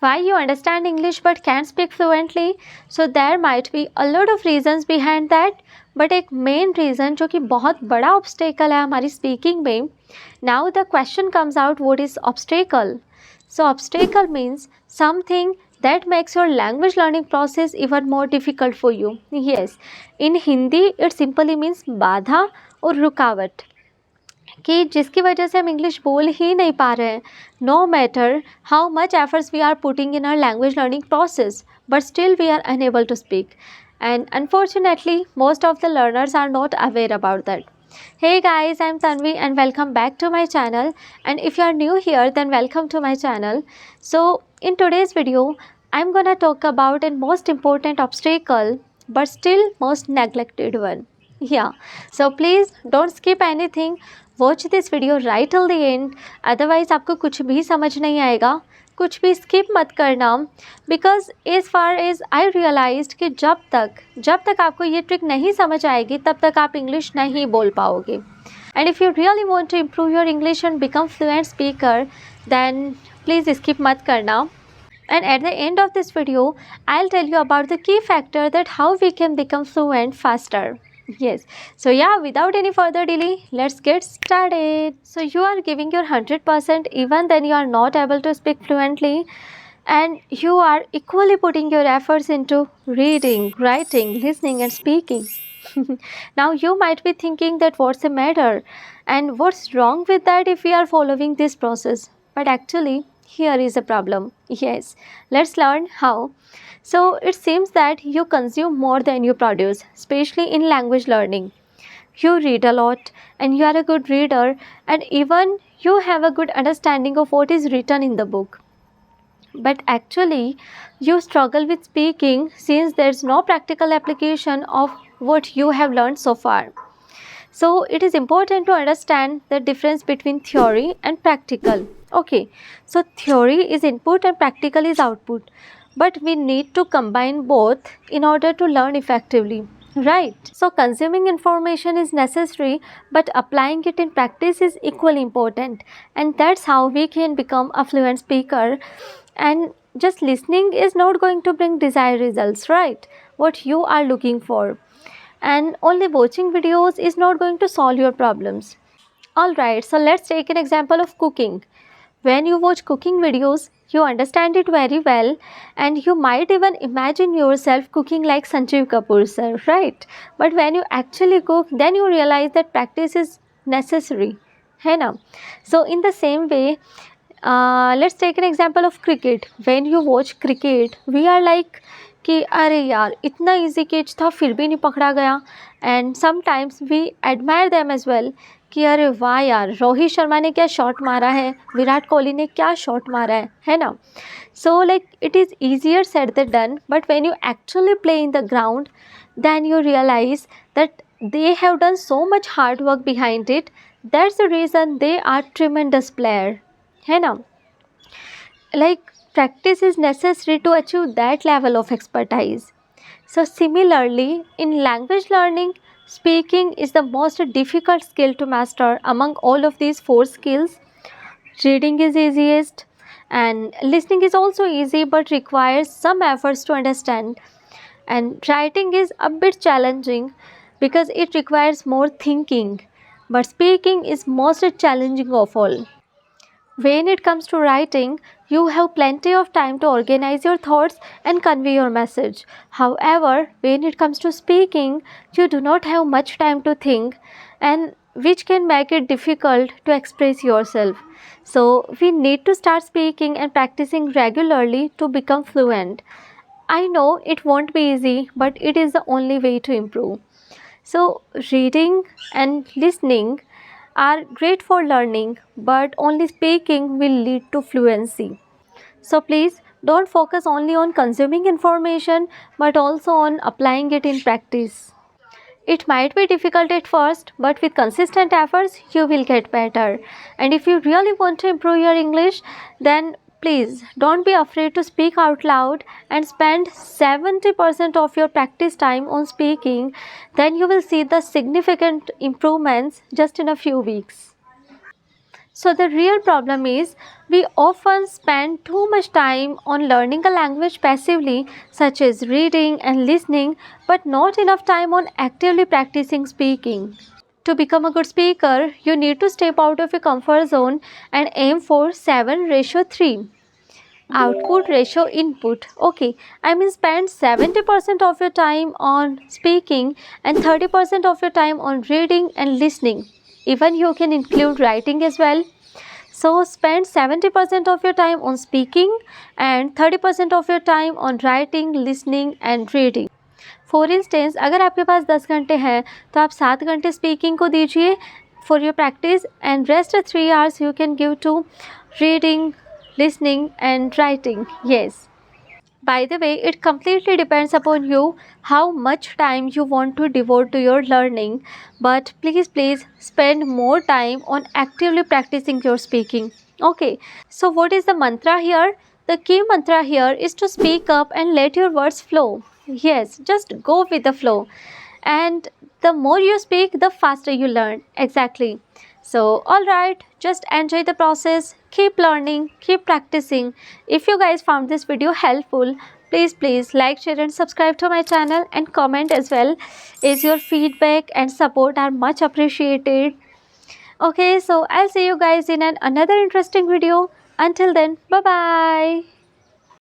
Why you understand English but can't speak fluently? So there might be a lot of reasons behind that, but एक main reason जो कि बहुत बड़ा obstacle है हमारी speaking में. Now the question comes out, what is obstacle? So obstacle means something that makes your language learning process even more difficult for you. Yes, in Hindi it simply means बाधा और रुकावट, कि जिसकी वजह से हम इंग्लिश बोल ही नहीं पा रहे हैं, no matter how much efforts we are putting in our language learning process, but still we are unable to speak. And unfortunately, most of the learners are not aware about that. Hey guys, I'm Tanvi and welcome back to my channel. And if you are new here, then welcome to my channel. So in today's video, I'm gonna talk about a most important obstacle, but still most neglected one. Yeah, so please don't skip anything. Watch this video right till the end. Otherwise आपको कुछ भी समझ नहीं आएगा. कुछ भी skip मत करना, because as far as I realised कि जब तक आपको ये ट्रिक नहीं समझ आएगी तब तक आप इंग्लिश नहीं बोल पाओगे. And if you really want to improve your English and become fluent speaker, then please skip मत करना. And at the end of this video, I'll tell you about the key factor that how we can become fluent faster. Yes, so yeah, without any further delay, let's get started. So you are giving your 100% even then you are not able to speak fluently, and you are equally putting your efforts into reading, writing, listening and speaking. Now you might be thinking that what's the matter and what's wrong with that if we are following this process, but actually here is a problem. Yes, let's learn how. So it seems that you consume more than you produce, especially in language learning. You read a lot and you are a good reader, and even you have a good understanding of what is written in the book. But actually you struggle with speaking since there is no practical application of what you have learned so far. So it is important to understand the difference between theory and practical. Okay, so theory is input and practical is output, but we need to combine both in order to learn effectively, right? So consuming information is necessary, but applying it in practice is equally important, and that's how we can become a fluent speaker. And just listening is not going to bring desired results, right? What you are looking for. And only watching videos is not going to solve your problems. Alright, so let's take an example of cooking. When you watch cooking videos, you understand it very well, and you might even imagine yourself cooking like Sanjeev Kapoor sir, right? But when you actually cook, then you realize that practice is necessary, है ना? So in the same way, let's take an example of cricket. When you watch cricket, we are like कि अरे यार इतना easy catch था फिर भी नहीं पकड़ा गया, and sometimes we admire them as well कि अरे वाह यार रोहित शर्मा ने क्या शॉट मारा है, विराट कोहली ने क्या शॉट मारा है ना. So like it is easier said than done, but when you actually play in the ground then you realise that they have done so much hard work behind it. That's the reason they are tremendous player, है ना. Like practice is necessary to achieve that level of expertise. So similarly, in language learning, speaking is the most difficult skill to master among all of these four skills. Reading is easiest, and listening is also easy but requires some efforts to understand. And writing is a bit challenging because it requires more thinking, but speaking is most challenging of all. When it comes to writing, you have plenty of time to organize your thoughts and convey your message. However, when it comes to speaking, you do not have much time to think, and which can make it difficult to express yourself. So, we need to start speaking and practicing regularly to become fluent. I know it won't be easy, but it is the only way to improve. So, reading and listening are great for learning, but only speaking will lead to fluency. So please don't focus only on consuming information, but also on applying it in practice. It might be difficult at first, but with consistent efforts, you will get better. And if you really want to improve your English, then please don't be afraid to speak out loud and spend 70% of your practice time on speaking. Then you will see the significant improvements just in a few weeks. So the real problem is we often spend too much time on learning a language passively, such as reading and listening, but not enough time on actively practicing speaking. To become a good speaker, you need to step out of your comfort zone and aim for 7:3. Output ratio input. Okay, I mean spend 70% of your time on speaking and 30% of your time on reading and listening. Even you can include writing as well. So spend 70% of your time on speaking and 30% of your time on writing, listening and reading. For instance अगर आपके पास 10 घंटे हैं तो आप 7 घंटे speaking को दीजिए for your practice and rest 3 hours you can give to reading, listening and writing. Yes. By the way, it completely depends upon you how much time you want to devote to your learning. But please spend more time on actively practicing your speaking. Okay. So what is the mantra here? The key mantra here is to speak up and let your words flow. Yes, just go with the flow. And the more you speak, the faster you learn. Exactly. So, alright, just enjoy the process, keep learning, keep practicing. If you guys found this video helpful, please like, share and subscribe to my channel and comment as well, as your feedback and support are much appreciated. Okay, so I'll see you guys in another interesting video. Until then, bye bye.